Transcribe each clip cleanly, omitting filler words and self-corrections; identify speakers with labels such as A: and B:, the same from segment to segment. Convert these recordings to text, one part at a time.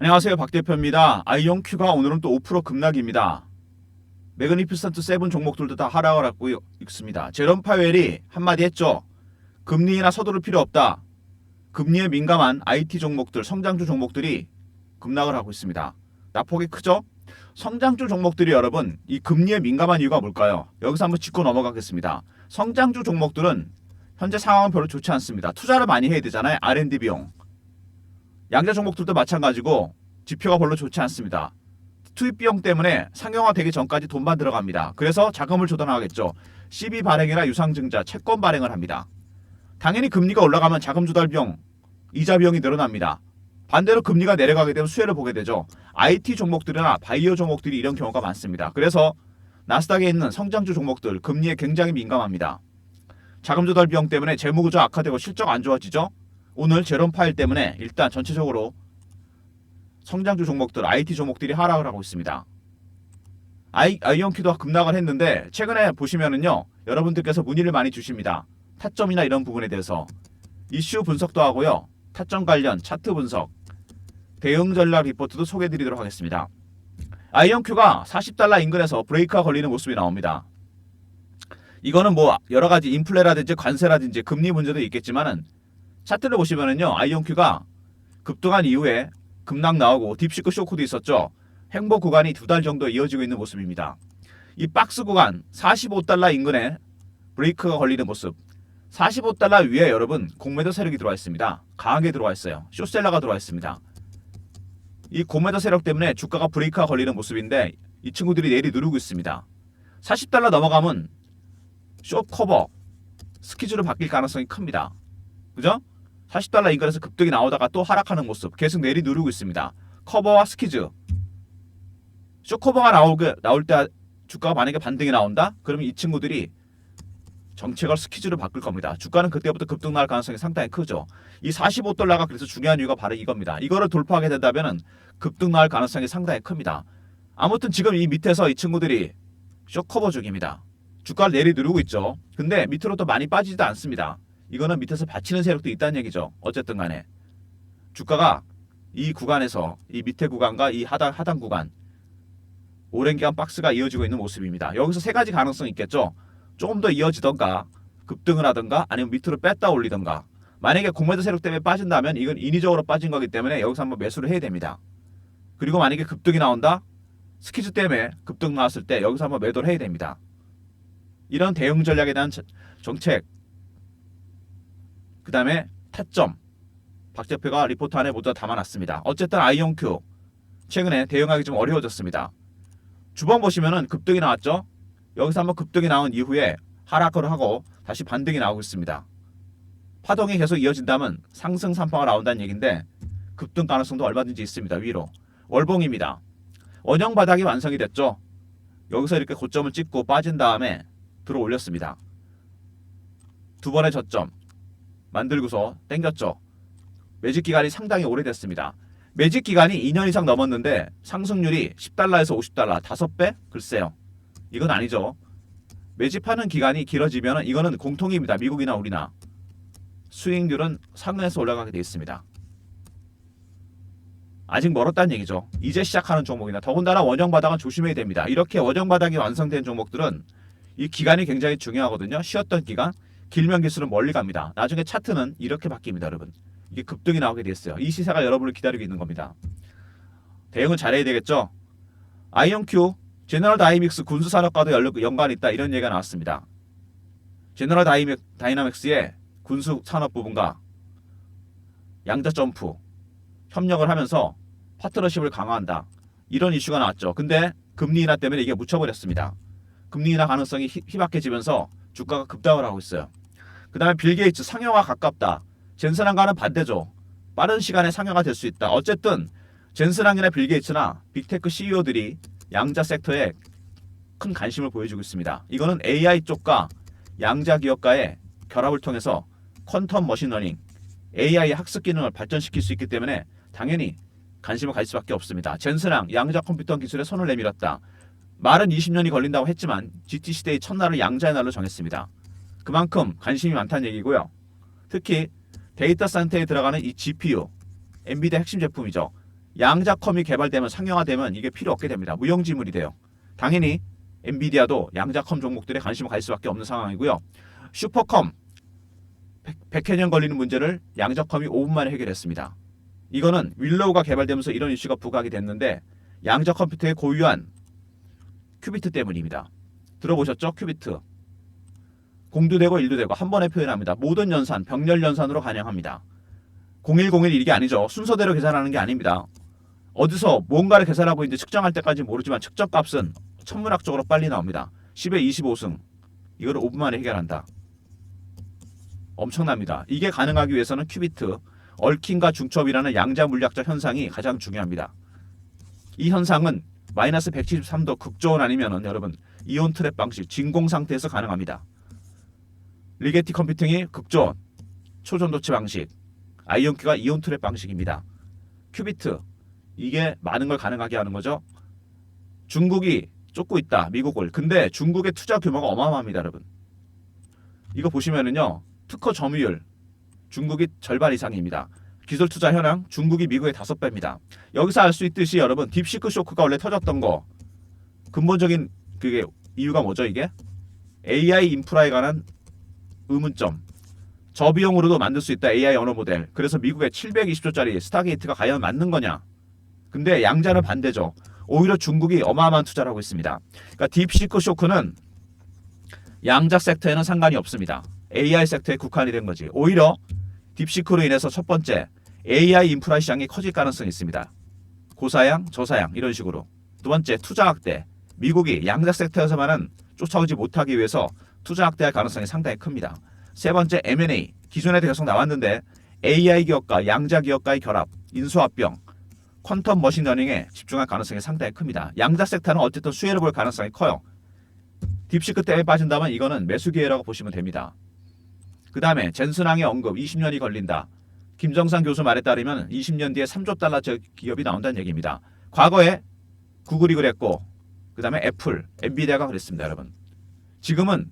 A: 안녕하세요, 박 대표입니다. 아이온큐가 오늘은 또 5% 급락입니다. 매그니피선트 7 종목들도 다 하락을 하고 있습니다. 제롬 파웰이 한마디 했죠. 금리나 서두를 필요 없다. 금리에 민감한 IT 종목들, 성장주 종목들이 급락을 하고 있습니다. 낙폭이 크죠? 성장주 종목들이 여러분, 이 금리에 민감한 이유가 뭘까요? 여기서 한번 짚고 넘어가겠습니다. 성장주 종목들은 현재 상황은 별로 좋지 않습니다. 투자를 많이 해야 되잖아요. R&D 비용. 양자 종목들도 마찬가지고 지표가 별로 좋지 않습니다. 투입 비용 때문에 상용화되기 전까지 돈만 들어갑니다. 그래서 자금을 조달하겠죠. CB 발행이나 유상증자, 채권 발행을 합니다. 당연히 금리가 올라가면 자금 조달 비용, 이자 비용이 늘어납니다. 반대로 금리가 내려가게 되면 수혜를 보게 되죠. IT 종목들이나 바이오 종목들이 이런 경우가 많습니다. 그래서 나스닥에 있는 성장주 종목들 금리에 굉장히 민감합니다. 자금 조달 비용 때문에 재무구조 악화되고 실적 안 좋아지죠. 오늘 제롬 파웰 때문에 일단 전체적으로 성장주 종목들, IT 종목들이 하락을 하고 있습니다. 아이온큐도 급락을 했는데 최근에 보시면은요, 여러분들께서 문의를 많이 주십니다. 타점이나 이런 부분에 대해서 이슈 분석도 하고요, 타점 관련 차트 분석, 대응 전략 리포트도 소개해드리도록 하겠습니다. 아이온큐가 40달러 인근에서 브레이크가 걸리는 모습이 나옵니다. 이거는 뭐 여러 가지 인플레라든지 관세라든지 금리 문제도 있겠지만은 차트를 보시면은요, 아이온큐가 급등한 이후에 급락 나오고 딥시크 쇼크도 있었죠. 횡보 구간이 2달 정도 이어지고 있는 모습입니다. 이 박스 구간 45달러 인근에 브레이크가 걸리는 모습. 45달러 위에 여러분 공매도 세력이 들어와 있습니다. 강하게 들어와 있어요. 쇼셀러가 들어와 있습니다. 이 공매도 세력 때문에 주가가 브레이크가 걸리는 모습인데 이 친구들이 내리 누르고 있습니다. 40달러 넘어가면 숏 커버 스키즈로 바뀔 가능성이 큽니다. 그죠? 40달러 인근에서 급등이 나오다가 또 하락하는 모습 계속 내리 누르고 있습니다. 커버와 스키즈. 숏 커버가 나올 때 주가가 만약에 반등이 나온다? 그러면 이 친구들이 정책을 스키즈로 바꿀 겁니다. 주가는 그때부터 급등 나올 가능성이 상당히 크죠. 이 45달러가 그래서 중요한 이유가 바로 이겁니다. 이거를 돌파하게 된다면 급등 나올 가능성이 상당히 큽니다. 아무튼 지금 이 밑에서 이 친구들이 숏 커버 중입니다. 주가를 내리 누르고 있죠. 근데 밑으로 또 많이 빠지지도 않습니다. 이거는 밑에서 받치는 세력도 있다는 얘기죠. 어쨌든 간에 주가가 이 구간에서 이 밑에 구간과 이 하단 구간 오랜 기간 박스가 이어지고 있는 모습입니다. 여기서 세 가지 가능성이 있겠죠. 조금 더 이어지던가 급등을 하던가 아니면 밑으로 뺐다 올리던가. 만약에 공매도 세력 때문에 빠진다면 이건 인위적으로 빠진 거기 때문에 여기서 한번 매수를 해야 됩니다. 그리고 만약에 급등이 나온다? 스키즈 때문에 급등 나왔을 때 여기서 한번 매도를 해야 됩니다. 이런 대응 전략에 대한 정책, 그 다음에 타점, 박 대표가 리포트 안에 모두 다 담아놨습니다. 어쨌든 아이온큐 최근에 대응하기 좀 어려워졌습니다. 주봉 보시면은 급등이 나왔죠. 여기서 한번 급등이 나온 이후에 하락을 하고 다시 반등이 나오고 있습니다. 파동이 계속 이어진다면 상승 산파가 나온다는 얘기인데 급등 가능성도 얼마든지 있습니다. 위로 월봉입니다. 원형 바닥이 완성이 됐죠. 여기서 이렇게 고점을 찍고 빠진 다음에 들어 올렸습니다. 두 번의 저점 만들고서 땡겼죠. 매직 기간이 상당히 오래됐습니다. 매직 기간이 2년 이상 넘었는데 상승률이 10달러에서 50달러 5배? 글쎄요. 이건 아니죠. 매집하는 기간이 길어지면 이거는 공통입니다. 미국이나 우리나. 수익률은 상승해서 올라가게 되어 있습니다. 아직 멀었다는 얘기죠. 이제 시작하는 종목이나 더군다나 원형 바닥은 조심해야 됩니다. 이렇게 원형 바닥이 완성된 종목들은 이 기간이 굉장히 중요하거든요. 쉬었던 기간. 길면 길수록 멀리 갑니다. 나중에 차트는 이렇게 바뀝니다. 여러분. 이게 급등이 나오게 됐어요. 이 시세가 여러분을 기다리고 있는 겁니다. 대응은 잘해야 되겠죠. 아이온큐 제너럴 다이믹스 군수산업과도 연관이 있다. 이런 얘기가 나왔습니다. 제너럴 다이나믹스의 군수산업 부분과 양자점프 협력을 하면서 파트너십을 강화한다. 이런 이슈가 나왔죠. 근데 금리 인하 때문에 이게 묻혀버렸습니다. 금리 인하 가능성이 희박해지면서 주가가 급등을 하고 있어요. 그 다음에 빌 게이츠 상용화 가깝다. 젠슨항과는 반대죠. 빠른 시간에 상용화 될 수 있다. 어쨌든 젠슨항이나 빌 게이츠나 빅테크 CEO들이 양자 섹터에 큰 관심을 보여주고 있습니다. 이거는 AI 쪽과 양자 기업과의 결합을 통해서 퀀텀 머신러닝, AI의 학습 기능을 발전시킬 수 있기 때문에 당연히 관심을 가질 수밖에 없습니다. 젠슨항 양자 컴퓨터 기술에 손을 내밀었다. 말은 20년이 걸린다고 했지만 GT 시대의 첫날을 양자의 날로 정했습니다. 그만큼 관심이 많다는 얘기고요. 특히 데이터 센터에 들어가는 이 GPU, 엔비디아 핵심 제품이죠. 양자컴이 개발되면 상용화되면 이게 필요 없게 됩니다. 무용지물이 돼요. 당연히 엔비디아도 양자컴 종목들에 관심을 가질 수밖에 없는 상황이고요. 슈퍼컴 100여 년 걸리는 문제를 양자컴이 5분 만에 해결했습니다. 이거는 윌로우가 개발되면서 이런 이슈가 부각이 됐는데 양자 컴퓨터의 고유한 큐비트 때문입니다. 들어보셨죠? 큐비트. 공도 되고 일도 되고 한 번에 표현합니다. 모든 연산, 병렬 연산으로 가능합니다. 0101 이게 아니죠. 순서대로 계산하는 게 아닙니다. 어디서 뭔가를 계산하고 있는지 측정할 때까지 모르지만 측정값은 천문학적으로 빨리 나옵니다. 10의 25승. 이거를 5분 만에 해결한다. 엄청납니다. 이게 가능하기 위해서는 큐비트, 얽힘과 중첩이라는 양자 물리학적 현상이 가장 중요합니다. 이 현상은 마이너스 173도 극저온 아니면은 여러분 이온 트랩 방식 진공 상태에서 가능합니다. 리게티 컴퓨팅이 극저온, 초전도체 방식, 아이온큐가 이온 트랩 방식입니다. 큐비트, 이게 많은 걸 가능하게 하는 거죠. 중국이 쫓고 있다, 미국을. 근데 중국의 투자 규모가 어마어마합니다, 여러분. 이거 보시면은요, 특허 점유율 중국이 절반 이상입니다. 기술 투자 현황 중국이 미국의 5배입니다. 여기서 알 수 있듯이 여러분 딥시크 쇼크가 원래 터졌던 거 근본적인 그게 이유가 뭐죠? 이게 AI 인프라에 관한 의문점. 저비용으로도 만들 수 있다 AI 언어 모델. 그래서 미국의 720조짜리 스타게이트가 과연 맞는 거냐? 근데 양자는 반대죠. 오히려 중국이 어마어마한 투자를 하고 있습니다. 그러니까 딥시크 쇼크는 양자 섹터에는 상관이 없습니다. AI 섹터에 국한이 된 거지. 오히려 딥시크로 인해서 첫 번째 AI 인프라 시장이 커질 가능성이 있습니다. 고사양, 저사양 이런 식으로. 두 번째 투자 확대. 미국이 양자 섹터에서만은 쫓아오지 못하기 위해서 투자 확대할 가능성이 상당히 큽니다. 세 번째 M&A. 기존에도 계속 나왔는데 AI 기업과 양자 기업과의 결합, 인수합병, 퀀텀 머신러닝에 집중할 가능성이 상당히 큽니다. 양자 섹터는 어쨌든 수혜를 볼 가능성이 커요. 딥시크 때문에 빠진다면 이거는 매수 기회라고 보시면 됩니다. 그 다음에 젠슨항의 언급 20년이 걸린다. 김정상 교수 말에 따르면 20년 뒤에 3조 달러 기업이 나온다는 얘기입니다. 과거에 구글이 그랬고 그 다음에 애플, 엔비디아가 그랬습니다. 여러분. 지금은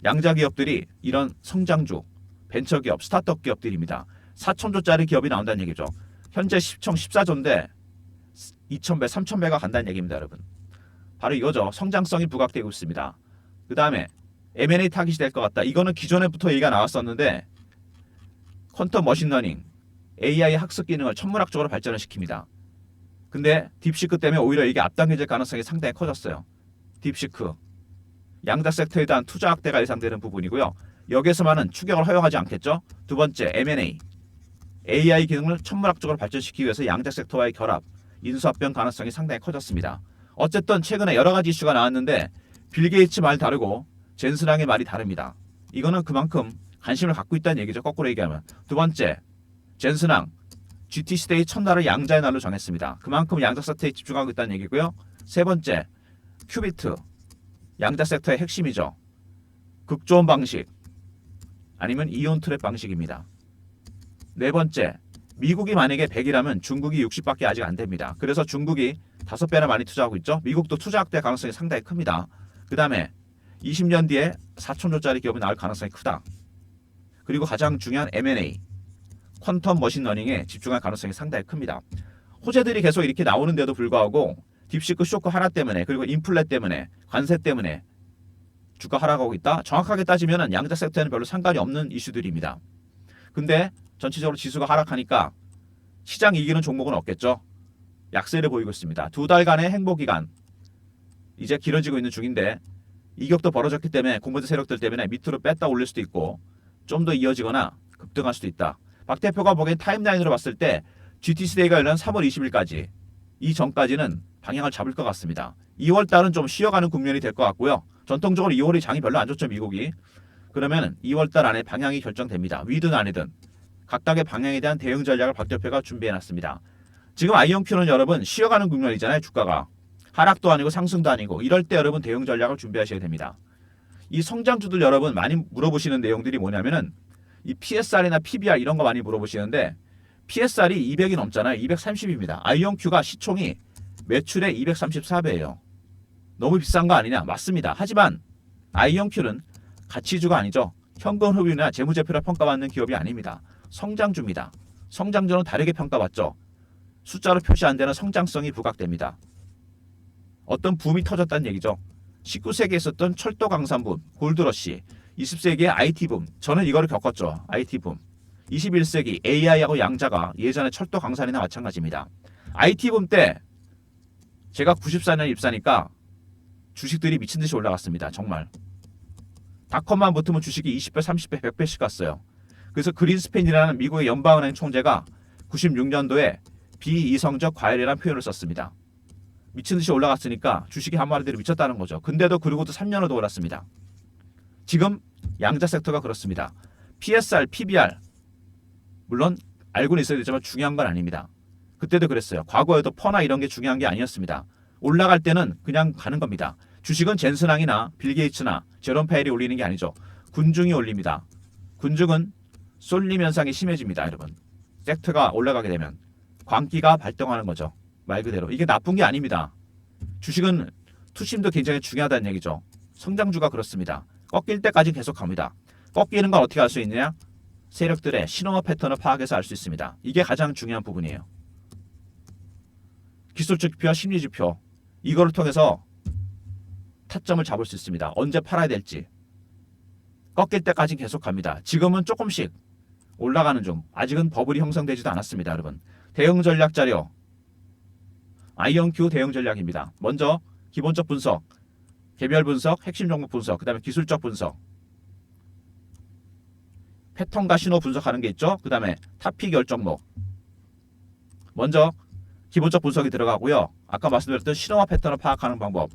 A: 양자 기업들이 이런 성장주, 벤처기업, 스타트업 기업들입니다. 4천조짜리 기업이 나온다는 얘기죠. 현재 10총 14조인데 2,000배, 3,000배가 간다는 얘기입니다. 여러분. 바로 이거죠. 성장성이 부각되고 있습니다. 그 다음에 M&A 타깃이 될 것 같다. 이거는 기존에부터 얘기가 나왔었는데 퀀텀 머신러닝, AI 학습 기능을 천문학적으로 발전을 시킵니다. 근데 딥시크 때문에 오히려 이게 앞당겨질 가능성이 상당히 커졌어요. 딥시크, 양자 섹터에 대한 투자 확대가 예상되는 부분이고요. 여기에서만은 추격을 허용하지 않겠죠. 두 번째 M&A, AI 기능을 천문학적으로 발전시키기 위해서 양자 섹터와의 결합, 인수합병 가능성이 상당히 커졌습니다. 어쨌든 최근에 여러 가지 이슈가 나왔는데 빌 게이츠 말 다르고 젠슨항의 말이 다릅니다. 이거는 그만큼 관심을 갖고 있다는 얘기죠. 거꾸로 얘기하면. 두 번째, 젠슨항 GT 시대의 첫날을 양자의 날로 정했습니다. 그만큼 양자 섹터에 집중하고 있다는 얘기고요. 세 번째, 큐비트 양자 섹터의 핵심이죠. 극조온 방식 아니면 이온 트랩 방식입니다. 네 번째, 미국이 만약에 100이라면 중국이 60밖에 아직 안 됩니다. 그래서 중국이 5배나 많이 투자하고 있죠. 미국도 투자 확대 가능성이 상당히 큽니다. 그 다음에 20년 뒤에 4천조짜리 기업이 나올 가능성이 크다. 그리고 가장 중요한 M&A, 퀀텀 머신러닝에 집중할 가능성이 상당히 큽니다. 호재들이 계속 이렇게 나오는데도 불구하고 딥시크 쇼크 하나 때문에 그리고 인플레 때문에 관세 때문에 주가 하락하고 있다. 정확하게 따지면 양자 섹터에는 별로 상관이 없는 이슈들입니다. 근데 전체적으로 지수가 하락하니까 시장 이기는 종목은 없겠죠. 약세를 보이고 있습니다. 2달간의 행보기간 이제 길어지고 있는 중인데 이격도 벌어졌기 때문에 공모주 세력들 때문에 밑으로 뺐다 올릴 수도 있고 좀 더 이어지거나 급등할 수도 있다. 박 대표가 보기엔 타임라인으로 봤을 때 GTC데이가 열린 3월 20일까지 이 전까지는 방향을 잡을 것 같습니다. 2월달은 좀 쉬어가는 국면이 될 것 같고요. 전통적으로 2월이 장이 별로 안 좋죠. 미국이. 그러면 2월달 안에 방향이 결정됩니다. 위든 아니든 각각의 방향에 대한 대응 전략을 박 대표가 준비해놨습니다. 지금 아이온큐는 여러분 쉬어가는 국면이잖아요. 주가가. 하락도 아니고 상승도 아니고 이럴 때 여러분 대응 전략을 준비하셔야 됩니다. 이 성장주들 여러분 많이 물어보시는 내용들이 뭐냐면은 이 PSR이나 PBR 이런 거 많이 물어보시는데 PSR이 200이 넘잖아요. 230입니다. 아이온큐가 시총이 매출의 234배예요. 너무 비싼 거 아니냐? 맞습니다. 하지만 아이온큐는 가치주가 아니죠. 현금 흡입이나 재무제표를 평가받는 기업이 아닙니다. 성장주입니다. 성장주는 다르게 평가받죠. 숫자로 표시 안 되는 성장성이 부각됩니다. 어떤 붐이 터졌다는 얘기죠. 19세기에 있었던 철도 강산붐, 골드러시, 20세기의 IT붐, 저는 이거를 겪었죠. IT붐. 21세기 AI하고 양자가 예전에 철도 강산이나 마찬가지입니다. IT붐 때 제가 94년 입사니까 주식들이 미친 듯이 올라갔습니다. 정말. 닷컴만 붙으면 주식이 20배, 30배, 100배씩 갔어요. 그래서 그린스팬이라는 미국의 연방은행 총재가 96년도에 비이성적 과열이라는 표현을 썼습니다. 미친 듯이 올라갔으니까 주식이 한마디로 미쳤다는 거죠. 근데도 그리고도 3년을 더 올랐습니다. 지금 양자 섹터가 그렇습니다. PSR, PBR 물론 알고는 있어야 되지만 중요한 건 아닙니다. 그때도 그랬어요. 과거에도 퍼나 이런 게 중요한 게 아니었습니다. 올라갈 때는 그냥 가는 겁니다. 주식은 젠슨왕이나 빌 게이츠나 제롬 파웰이 올리는 게 아니죠. 군중이 올립니다. 군중은 쏠림 현상이 심해집니다. 여러분. 섹터가 올라가게 되면 광기가 발동하는 거죠. 말 그대로. 이게 나쁜 게 아닙니다. 주식은 투심도 굉장히 중요하다는 얘기죠. 성장주가 그렇습니다. 꺾일 때까지 계속 갑니다. 꺾이는 건 어떻게 알 수 있느냐? 세력들의 신호와 패턴을 파악해서 알 수 있습니다. 이게 가장 중요한 부분이에요. 기술적 지표와 심리 지표 이거를 통해서 타점을 잡을 수 있습니다. 언제 팔아야 될지. 꺾일 때까지 계속 갑니다. 지금은 조금씩 올라가는 중. 아직은 버블이 형성되지도 않았습니다. 여러분. 대응 전략 자료. 아이언큐 대응 전략입니다. 먼저 기본적 분석, 개별 분석, 핵심 종목 분석, 그 다음에 기술적 분석. 패턴과 신호 분석하는 게 있죠. 그 다음에 탑픽 열 종목. 먼저 기본적 분석이 들어가고요. 아까 말씀드렸던 신호와 패턴을 파악하는 방법.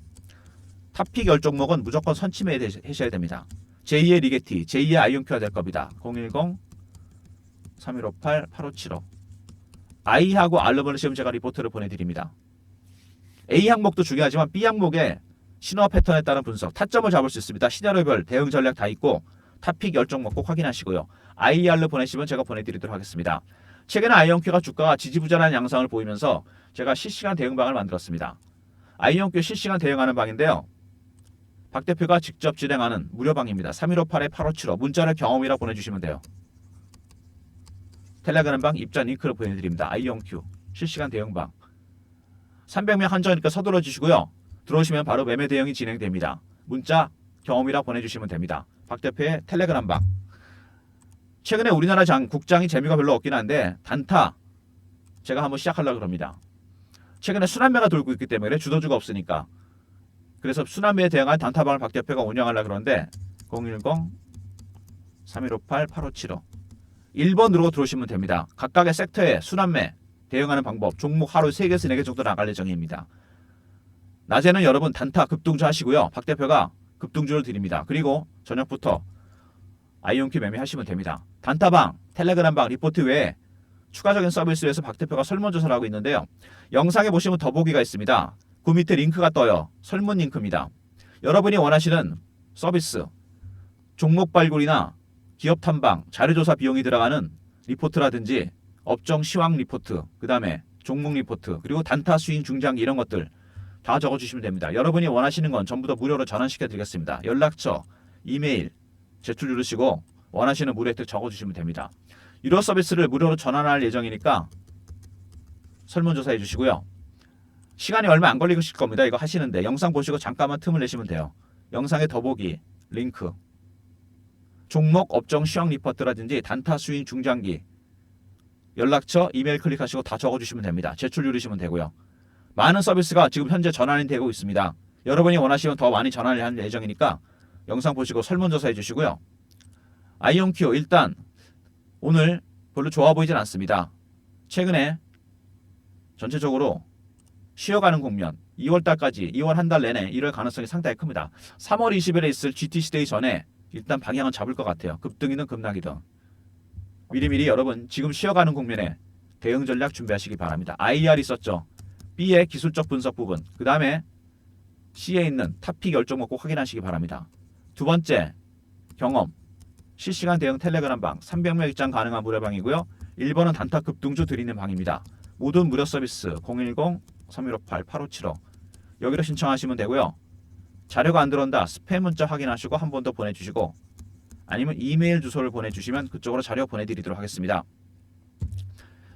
A: 탑픽 열 종목은 무조건 선침해 하셔야 됩니다. 제2의 리게티, 제2의 아이언큐가 될 겁니다. 010-3158-8575. I하고 R번을 시험 제가 리포트를 보내드립니다. A 항목도 중요하지만 B 항목의 신호와 패턴에 따른 분석, 타점을 잡을 수 있습니다. 시나리오별 대응 전략 다 있고 탑픽 열 종목 꼭 확인하시고요. IR로 보내시면 제가 보내드리도록 하겠습니다. 최근에 아이언큐가 주가가 지지부진한 양상을 보이면서 제가 실시간 대응방을 만들었습니다. 아이언큐 실시간 대응하는 방인데요. 박 대표가 직접 진행하는 무료방입니다. 3158-8575 문자를 경험이라 보내주시면 돼요. 텔레그램 방 입장 링크를 보내드립니다. 아이언큐 실시간 대응방 300명 한정이니까 서둘러 주시고요. 들어오시면 바로 매매 대응이 진행됩니다. 문자 경험이라 보내주시면 됩니다. 박 대표의 텔레그램 방. 최근에 우리나라 국장이 재미가 별로 없긴 한데 단타 제가 한번 시작하려고 합니다. 최근에 순환매가 돌고 있기 때문에 주도주가 없으니까. 그래서 순환매에 대응한 단타방을 박 대표가 운영하려고 그러는데 010-3158-8575 1번 누르고 들어오시면 됩니다. 각각의 섹터에 순환매 대응하는 방법, 종목 하루 3개에서 4개 정도 나갈 예정입니다. 낮에는 여러분 단타 급등주 하시고요. 박 대표가 급등주를 드립니다. 그리고 저녁부터 아이온큐 매매하시면 됩니다. 단타방, 텔레그램방, 리포트 외에 추가적인 서비스에서 박 대표가 설문조사를 하고 있는데요. 영상에 보시면 더보기가 있습니다. 그 밑에 링크가 떠요. 설문 링크입니다. 여러분이 원하시는 서비스, 종목 발굴이나 기업 탐방, 자료조사 비용이 들어가는 리포트라든지 업종 시황 리포트, 그 다음에 종목 리포트, 그리고 단타 스윙 중장기 이런 것들 다 적어주시면 됩니다. 여러분이 원하시는 건 전부 다 무료로 전환시켜 드리겠습니다. 연락처, 이메일 제출 누르시고 원하시는 무료 혜택 적어주시면 됩니다. 유료 서비스를 무료로 전환할 예정이니까 설문조사 해주시고요. 시간이 얼마 안 걸리실 겁니다. 이거 하시는데 영상 보시고 잠깐만 틈을 내시면 돼요. 영상의 더보기, 링크, 종목, 업종, 시황 리포트라든지 단타 스윙 중장기 연락처, 이메일 클릭하시고 다 적어주시면 됩니다. 제출 누르시면 되고요. 많은 서비스가 지금 현재 전환이 되고 있습니다. 여러분이 원하시면 더 많이 전환을 할 예정이니까 영상 보시고 설문조사 해주시고요. 아이온큐 일단 오늘 별로 좋아 보이진 않습니다. 최근에 전체적으로 쉬어가는 국면 2월달까지 2월 한 달 내내 이럴 가능성이 상당히 큽니다. 3월 20일에 있을 GTC데이 전에 일단 방향은 잡을 것 같아요. 급등이든 급락이든. 미리미리 여러분 지금 쉬어가는 국면에 대응 전략 준비하시기 바랍니다. IR 있었죠. B의 기술적 분석 부분. 그 다음에 C에 있는 탑픽 열종목 꼭 확인하시기 바랍니다. 두 번째 경험. 실시간 대응 텔레그램 방 300명 입장 가능한 무료방이고요. 1번은 단타 급등주 드리는 방입니다. 모든 무료 서비스 010-3158-8575 여기로 신청하시면 되고요. 자료가 안 들어온다 스팸 문자 확인하시고 한 번 더 보내주시고 아니면 이메일 주소를 보내주시면 그쪽으로 자료 보내드리도록 하겠습니다.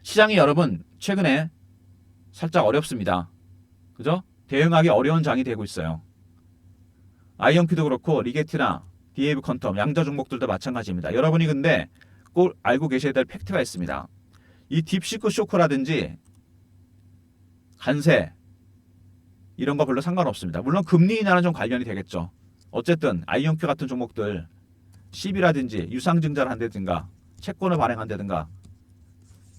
A: 시장이 여러분 최근에 살짝 어렵습니다. 그죠? 대응하기 어려운 장이 되고 있어요. 아이언큐도 그렇고 리게티나 디에이브 컨텀 양자 종목들도 마찬가지입니다. 여러분이 근데 꼭 알고 계셔야 될 팩트가 있습니다. 이 딥시크 쇼크라든지 간세 이런 거 별로 상관없습니다. 물론 금리 인하는 좀 관련이 되겠죠. 어쨌든 아이언큐 같은 종목들 CB라든지 유상증자를 한다든가 채권을 발행한다든가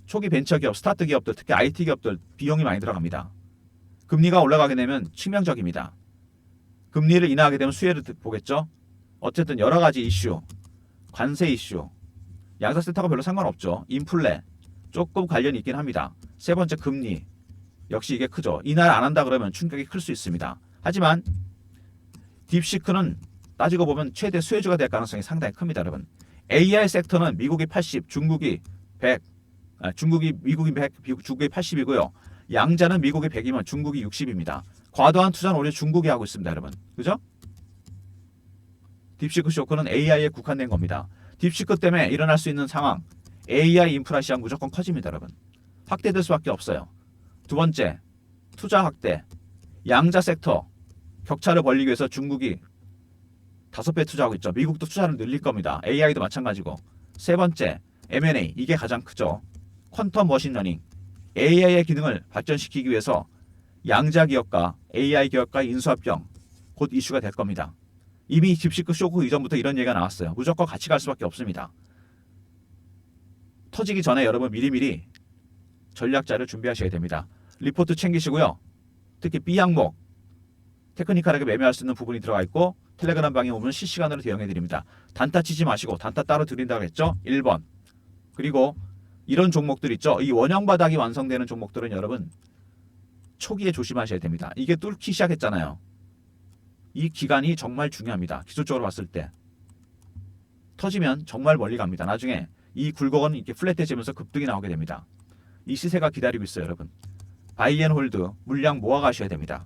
A: 초기 벤처기업, 스타트 기업들, 특히 IT 기업들 비용이 많이 들어갑니다. 금리가 올라가게 되면 치명적입니다. 금리를 인하하게 되면 수혜를 보겠죠. 어쨌든 여러 가지 이슈, 관세 이슈, 양자세타가 별로 상관없죠. 인플레 조금 관련이 있긴 합니다. 세 번째 금리 역시 이게 크죠. 인하를 안 한다 그러면 충격이 클 수 있습니다. 하지만 딥시크는 따지고 보면 최대 수혜주가 될 가능성이 상당히 큽니다, 여러분. AI 섹터는 미국이 80, 중국이 100, 미국이 100, 중국이 80이고요. 양자는 미국이 100이면 중국이 60입니다. 과도한 투자는 오히려 중국이 하고 있습니다, 여러분. 그죠? 딥시크 쇼크는 AI에 국한된 겁니다. 딥시크 때문에 일어날 수 있는 상황, AI 인프라 시장 무조건 커집니다, 여러분. 확대될 수밖에 없어요. 두 번째, 투자 확대. 양자 섹터 격차를 벌리기 위해서 중국이 5배 투자하고 있죠. 미국도 투자를 늘릴 겁니다. AI도 마찬가지고. 세 번째, M&A. 이게 가장 크죠. 퀀텀 머신러닝. AI의 기능을 발전시키기 위해서 양자 기업과 AI 기업과의 인수합병 곧 이슈가 될 겁니다. 이미 딥시크 쇼크 이전부터 이런 얘기가 나왔어요. 무조건 같이 갈 수밖에 없습니다. 터지기 전에 여러분 미리미리 전략자를 준비하셔야 됩니다. 리포트 챙기시고요. 특히 B 항목 테크니컬하게 매매할 수 있는 부분이 들어가 있고 텔레그램 방에 오면 실시간으로 대응해 드립니다. 단타 치지 마시고 단타 따로 드린다고 했죠. 1번. 그리고 이런 종목들 있죠. 이 원형 바닥이 완성되는 종목들은 여러분 초기에 조심하셔야 됩니다. 이게 뚫기 시작했잖아요. 이 기간이 정말 중요합니다. 기술적으로 봤을 때. 터지면 정말 멀리 갑니다. 나중에 이 굴곡은 이렇게 플랫해지면서 급등이 나오게 됩니다. 이 시세가 기다리고 있어요, 여러분. 바이앤홀드 물량 모아 가셔야 됩니다.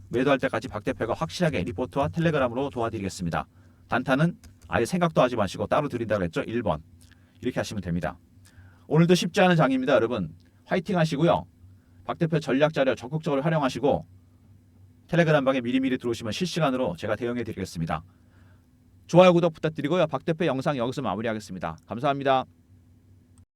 A: 매도할 때까지 박 대표가 확실하게 리포트와 텔레그램으로 도와드리겠습니다. 단타는 아예 생각도 하지 마시고 따로 드린다고 했죠. 1번. 이렇게 하시면 됩니다. 오늘도 쉽지 않은 장입니다, 여러분. 화이팅 하시고요. 박 대표 전략 자료 적극적으로 활용하시고 텔레그램 방에 미리미리 들어오시면 실시간으로 제가 대응해 드리겠습니다. 좋아요, 구독 부탁드리고요. 박 대표 영상 여기서 마무리하겠습니다. 감사합니다.